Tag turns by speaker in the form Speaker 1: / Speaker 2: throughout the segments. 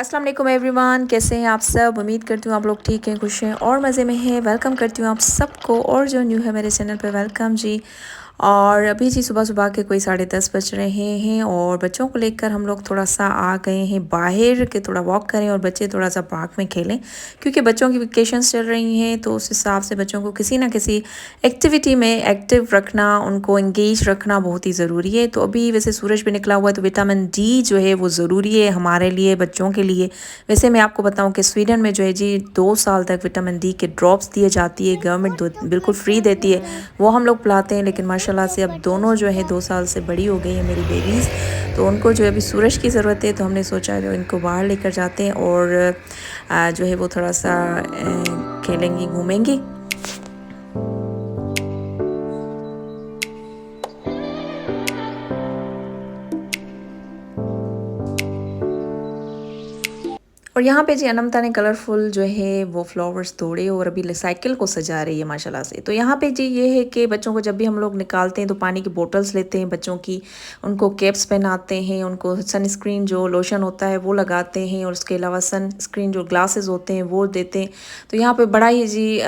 Speaker 1: अस्सलाम वालेकुम एवरीवन, कैसे हैं आप सब। उम्मीद करती हूँ आप लोग ठीक हैं, खुश हैं और मज़े में हैं। वेलकम करती हूँ आप सबको, और जो न्यू है मेरे चैनल पे वेलकम जी। और अभी जी सुबह सुबह के कोई 10:30 बज रहे हैं और बच्चों को लेकर हम लोग थोड़ा सा आ गए हैं बाहर के, थोड़ा वॉक करें और बच्चे थोड़ा सा पार्क में खेलें, क्योंकि बच्चों की वेकेशंस चल रही हैं। तो उस हिसाब से बच्चों को किसी ना किसी एक्टिविटी में एक्टिव रखना, उनको इंगेज रखना बहुत ही ज़रूरी है। तो अभी वैसे सूरज भी निकला हुआ है, तो विटामिन डी जो है वो ज़रूरी है हमारे लिए, बच्चों के लिए। वैसे मैं आपको बताऊं कि स्वीडन में जो है जी 2 साल तक विटामिन डी के ड्रॉप्स दिए जाती है, गवर्नमेंट बिल्कुल फ्री देती है, वो हम लोग पिलाते हैं। लेकिन माशाल्लाह से अब दोनों जो है 2 साल से बड़ी हो गई है मेरी बेबीज़, तो उनको जो है अभी सूरज की ज़रूरत है। तो हमने सोचा जो इनको बाहर लेकर जाते हैं और जो है वो थोड़ा सा खेलेंगी, घूमेंगी। और यहाँ पे जी अनमता ने कलरफुल जो है वो फ्लावर्स तोड़े और अभी साइकिल को सजा रही है माशाल्लाह से। तो यहाँ पे जी ये है कि बच्चों को जब भी हम लोग निकालते हैं तो पानी की बोतल्स लेते हैं बच्चों की, उनको कैप्स पहनाते हैं, उनको सनस्क्रीन जो लोशन होता है वो लगाते हैं, और उसके अलावा सनस्क्रीन जो ग्लासेस होते हैं वो देते हैं। तो यहाँ पे बड़ा ही जी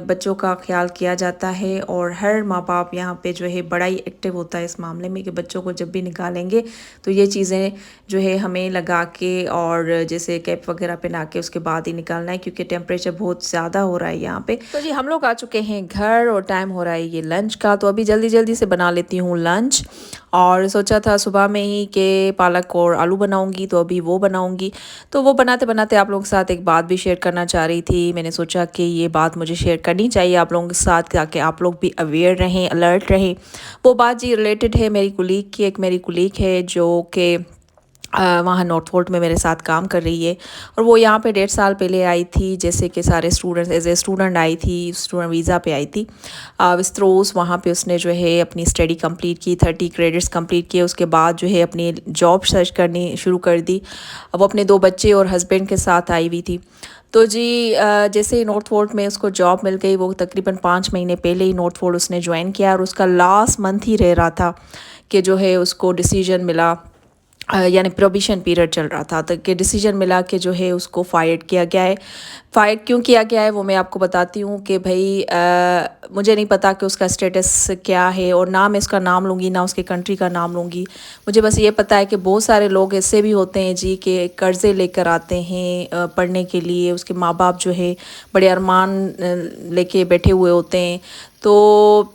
Speaker 1: बच्चों का ख्याल किया जाता है, और हर माँ बाप यहाँ पे जो है बड़ा ही एक्टिव होता है इस मामले में कि बच्चों को जब भी निकालेंगे तो ये चीज़ें जो है हमें लगा के और जैसे कैप वगैरह पहना के उसके बाद ही निकालना है, क्योंकि टेम्परेचर बहुत ज़्यादा हो रहा है यहाँ पे। तो जी हम लोग आ चुके हैं घर और टाइम हो रहा है ये लंच का। तो अभी जल्दी जल्दी से बना लेती हूँ लंच, और सोचा था सुबह में ही कि पालक और आलू बनाऊंगी, तो अभी वो बनाऊंगी। तो वो बनाते बनाते आप लोगों के साथ एक बात भी शेयर करना चाह रही थी। मैंने सोचा कि ये बात मुझे शेयर करनी चाहिए आप लोगों के साथ, ताकि आप लोग भी अवेयर रहें, अलर्ट रहें। वो बात जी रिलेटेड है मेरी कुलीग की। एक मेरी कुलीग है जो कि वहाँ नॉर्थवोल्ट में मेरे साथ काम कर रही है, और वो यहाँ पे 1.5 साल पहले आई थी, जैसे कि सारे students as a student I थी, स्टूडेंट वीज़ा पे आई थी विस्त्रोस। वहाँ पे उसने जो है अपनी स्टडी कंप्लीट की, 30 क्रेडिट्स कंप्लीट किए। उसके बाद जो है अपनी जॉब सर्च करनी शुरू कर दी। अब अपने 2 बच्चे और हस्बैंड के साथ आई हुई थी। तो जी जैसे ही नॉर्थवोल्ट में उसको जॉब मिल गई, वो तकरीबन 5 महीने पहले ही नॉर्थवोल्ट उसने ज्वाइन किया, और उसका लास्ट मंथ ही रह रहा था कि जो है उसको डिसीजन मिला, यानी प्रोबिशन पीरियड चल रहा था, तो कि डिसीजन मिला कि जो है उसको फायर किया गया है। फायर क्यों किया गया है वो मैं आपको बताती हूँ कि भाई मुझे नहीं पता कि उसका स्टेटस क्या है, और ना मैं उसका नाम लूँगी ना उसके कंट्री का नाम लूँगी। मुझे बस ये पता है कि बहुत सारे लोग ऐसे भी होते हैं जी कि कर्ज़े लेकर आते हैं पढ़ने के लिए। उसके माँ बाप जो है बड़े अरमान लेके बैठे हुए होते हैं। तो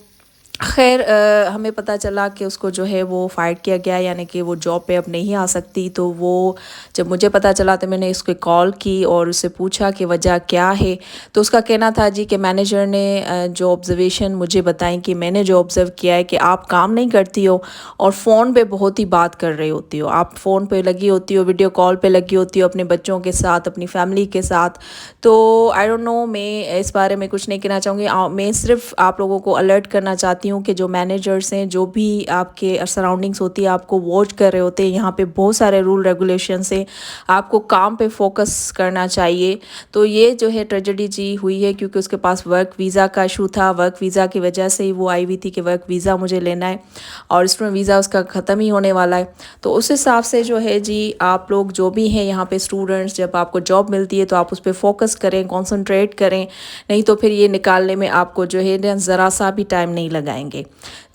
Speaker 1: खैर हमें पता चला कि उसको जो है वो फायर किया गया, यानी कि वो जॉब पे अब नहीं आ सकती। तो वो जब मुझे पता चला तो मैंने इसको कॉल की और उससे पूछा कि वजह क्या है। तो उसका कहना था जी कि मैनेजर ने जो ऑब्जर्वेशन मुझे बताई कि मैंने जो ऑब्ज़र्व किया है कि आप काम नहीं करती हो और फ़ोन पे बहुत ही बात कर रही होती हो। आप फ़ोन पे लगी होती हो, वीडियो कॉल पे लगी होती हो अपने बच्चों के साथ, अपनी फैमिली के साथ। तो आई डोंट नो, मैं इस बारे में कुछ नहीं कहना चाहूँगी। मैं सिर्फ आप लोगों को अलर्ट करना चाहती हूँ कि जो मैनेजर्स हैं, जो भी आपके सराउंडिंग्स होती है, आपको वॉच कर रहे होते हैं। यहाँ पे बहुत सारे रूल रेगुलेशंस हैं, आपको काम पे फोकस करना चाहिए। तो ये जो है ट्रेजेडी जी हुई है, क्योंकि उसके पास वर्क वीज़ा का इशू था। वर्क वीज़ा की वजह से ही वो आई हुई थी कि वर्क वीज़ा मुझे लेना है, और स्टूडेंट वीज़ा उसका ख़त्म ही होने वाला है। तो उस हिसाब से जो है जी आप लोग जो भी हैं यहाँ पे स्टूडेंट्स, जब आपको जॉब मिलती है तो आप उस पर फोकस करें, कॉन्सनट्रेट करें, नहीं तो फिर ये निकालने में आपको जो है ना ज़रा सा भी टाइम नहीं लगाएंगे।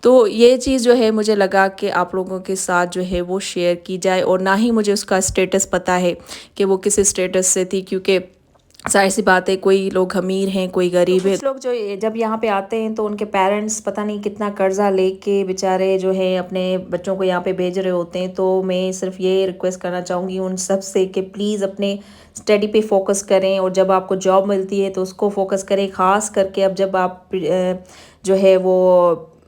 Speaker 1: तो ये चीज़ जो है मुझे लगा कि आप लोगों के साथ जो है वो शेयर की जाए, और ना ही मुझे उसका स्टेटस पता है कि वो किस स्टेटस से थी, क्योंकि ज़ाहिर सी बात है कोई लोग अमीर हैं, कोई गरीब है। कुछ लोग जो जब यहाँ पे आते हैं तो उनके पेरेंट्स पता नहीं कितना कर्जा लेके बेचारे जो है अपने बच्चों को यहाँ पे भेज रहे होते हैं। तो मैं सिर्फ ये रिक्वेस्ट करना चाहूँगी उन सब से कि प्लीज़ अपने स्टडी पे फोकस करें, और जब आपको जॉब मिलती है तो उसको फोकस करें। ख़ास करके अब जब आप जो है वो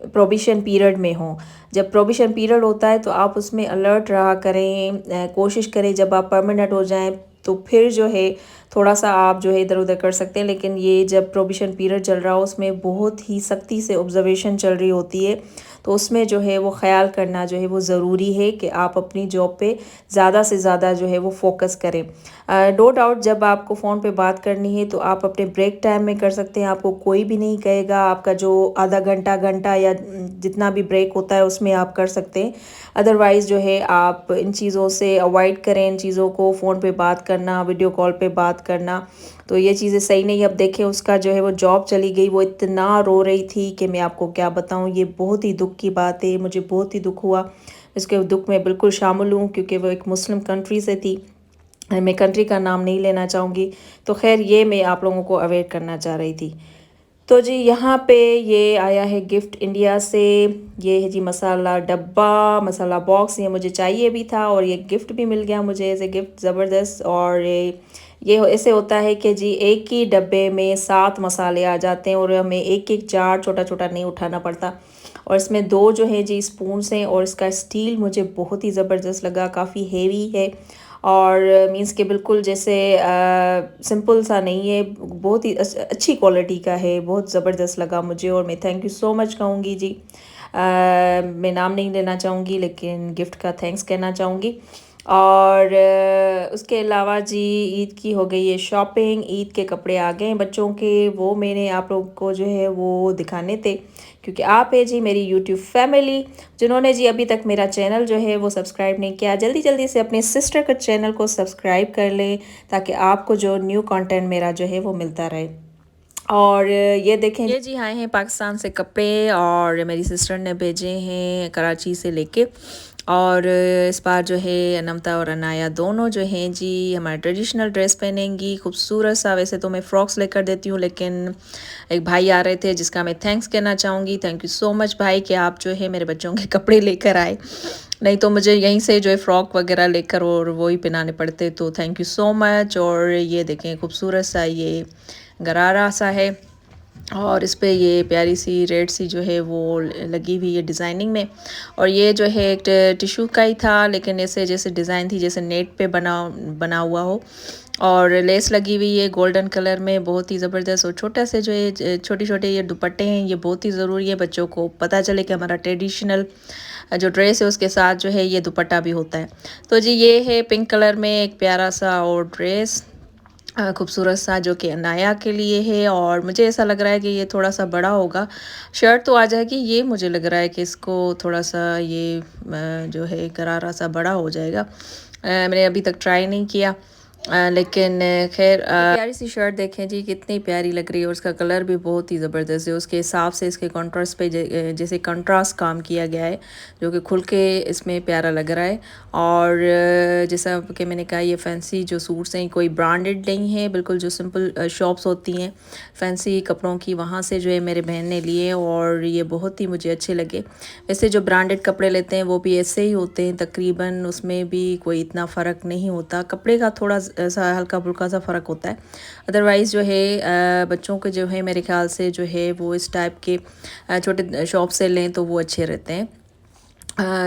Speaker 1: प्रोबिशन पीरियड में हो, जब प्रोबिशन पीरियड होता है तो आप उसमें अलर्ट रहा करें। कोशिश करें जब आप परमानेंट हो जाएं तो फिर जो है थोड़ा सा आप जो है इधर उधर कर सकते हैं, लेकिन ये जब प्रोबिशन पीरियड चल रहा हो उसमें बहुत ही सख्ती से ऑब्जर्वेशन चल रही होती है, तो उसमें जो है वो ख़्याल करना जो है वो ज़रूरी है कि आप अपनी जॉब पे ज़्यादा से ज़्यादा जो है वो फोकस करें। नो डाउट जब आपको फ़ोन पे बात करनी है तो आप अपने ब्रेक टाइम में कर सकते हैं, आपको कोई भी नहीं कहेगा। आपका जो आधा घंटा घंटा या जितना भी ब्रेक होता है उसमें आप कर सकते हैं। अदरवाइज़ जो है आप इन चीज़ों से अवॉइड करें, इन चीज़ों को फ़ोन पे बात करना, वीडियो कॉल पे बात करना, तो ये चीज़ें सही नहीं। अब देखें उसका जो है वो जॉब चली गई, वो इतना रो रही थी कि मैं आपको क्या बताऊँ। ये बहुत ही दुःख की बात है, मुझे बहुत ही दुःख हुआ। इसके दुःख में बिल्कुल शामिल हूँ क्योंकि वो एक मुस्लिम कंट्री से थी। मैं कंट्री का नाम नहीं लेना चाहूँगी। तो ख़ैर ये मैं आप लोगों को अवेयर करना चाह रही थी। तो जी यहाँ पे ये आया है गिफ्ट इंडिया से। ये है जी मसाला डब्बा, मसाला बॉक्स। ये मुझे चाहिए भी था और ये गिफ्ट भी मिल गया मुझे एज ए गिफ्ट, ज़बरदस्त। और ये ऐसे होता है कि जी एक ही डब्बे में 7 मसाले आ जाते हैं और हमें एक एक जार छोटा छोटा नहीं उठाना पड़ता। और इसमें 2 जो है जी स्पून्स हैं और इसका स्टील मुझे बहुत ही ज़बरदस्त लगा, काफ़ी हेवी है और मींस के बिल्कुल जैसे सिंपल सा नहीं है, बहुत ही अच्छी क्वालिटी का है, बहुत ज़बरदस्त लगा मुझे और मैं थैंक यू सो मच कहूँगी जी। मैं नाम नहीं लेना चाहूँगी लेकिन गिफ्ट का थैंक्स कहना चाहूँगी। और उसके अलावा जी ईद की हो गई है शॉपिंग, ईद के कपड़े आ गए हैं बच्चों के, वो मैंने आप लोगों को जो है वो दिखाने थे क्योंकि आप है जी मेरी यूट्यूब फैमिली। जिन्होंने जी अभी तक मेरा चैनल जो है वो सब्सक्राइब नहीं किया, जल्दी जल्दी से अपने सिस्टर के चैनल को सब्सक्राइब कर लें ताकि आपको जो न्यू कंटेंट मेरा जो है वो मिलता रहे। और ये देखें, ये जी आए हैं पाकिस्तान से कपड़े और मेरी सिस्टर ने भेजे हैं कराची से लेके। और इस बार जो है अनमता और अनाया दोनों जो हैं जी हमारा ट्रेडिशनल ड्रेस पहनेंगी, खूबसूरत सा। वैसे तो मैं फ़्रॉक्स लेकर देती हूँ लेकिन एक भाई आ रहे थे जिसका मैं थैंक्स कहना चाहूँगी। थैंक यू सो मच भाई कि आप जो है मेरे बच्चों के कपड़े लेकर आए, नहीं तो मुझे यहीं से जो है फ़्रॉक वगैरह लेकर और वही पहनाने पड़ते। तो थैंक यू सो मच। और ये देखें खूबसूरत सा ये गरारा सा है और इस पे ये प्यारी सी रेड सी जो है वो लगी हुई है डिज़ाइनिंग में। और ये जो है एक टिश्यू का ही था लेकिन ऐसे जैसे डिज़ाइन थी जैसे नेट पे बना हुआ हो और लेस लगी हुई है गोल्डन कलर में, बहुत ही ज़बरदस्त। और छोटा से जो है छोटे छोटे ये दुपट्टे हैं, ये बहुत ही ज़रूरी है, बच्चों को पता चले कि हमारा ट्रेडिशनल जो ड्रेस है उसके साथ जो है ये दुपट्टा भी होता है। तो जी ये है पिंक कलर में एक प्यारा सा और ड्रेस खूबसूरत सा जो कि अनाया के लिए है। और मुझे ऐसा लग रहा है कि ये थोड़ा सा बड़ा होगा, शर्ट तो आ जाएगी, ये मुझे लग रहा है कि इसको थोड़ा सा ये जो है गरारा सा बड़ा हो जाएगा। मैंने अभी तक ट्राई नहीं किया लेकिन खैर प्यारी सी शर्ट देखें जी कितनी प्यारी लग रही है और उसका कलर भी बहुत ही ज़बरदस्त है। उसके हिसाब से इसके कॉन्ट्रास्ट पे जैसे कंट्रास्ट काम किया गया है जो कि खुल के इसमें प्यारा लग रहा है। और जैसा कि मैंने कहा ये फैंसी जो सूट्स हैं कोई ब्रांडेड नहीं है, बिल्कुल जो सिंपल शॉप्स होती हैं फैंसी कपड़ों की, वहाँ से जो है मेरे बहन ने लिए और ये बहुत ही मुझे अच्छे लगे। वैसे जो ब्रांडेड कपड़े लेते हैं वो भी ऐसे ही होते हैं तकरीबन, उसमें भी कोई इतना फ़र्क नहीं होता, कपड़े का थोड़ा सा हल्का फुल्का सा फ़र्क होता है। अदरवाइज़ जो है बच्चों के जो है मेरे ख्याल से जो है वो इस टाइप के छोटे शॉप से लें तो वो अच्छे रहते हैं।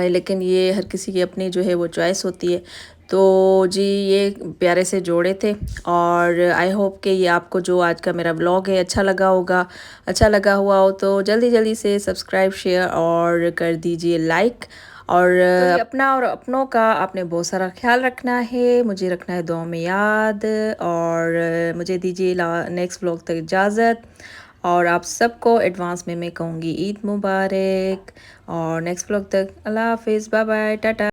Speaker 1: लेकिन ये हर किसी की अपनी जो है वो चॉइस होती है। तो जी ये प्यारे से जोड़े थे और आई होप कि ये आपको जो आज का मेरा व्लॉग है अच्छा लगा होगा। अच्छा लगा हुआ हो तो जल्दी जल्दी से सब्सक्राइब शेयर और कर दीजिए लाइक। और तो अपना और अपनों का आपने बहुत सारा ख्याल रखना है, मुझे रखना है दुआ में याद। और मुझे दीजिए नेक्स्ट व्लॉग तक इजाज़त। और आप सबको एडवांस में मैं कहूँगी ईद मुबारक। और नेक्स्ट व्लॉग तक अल्लाह हाफिज़, बाय बाय, टाटा।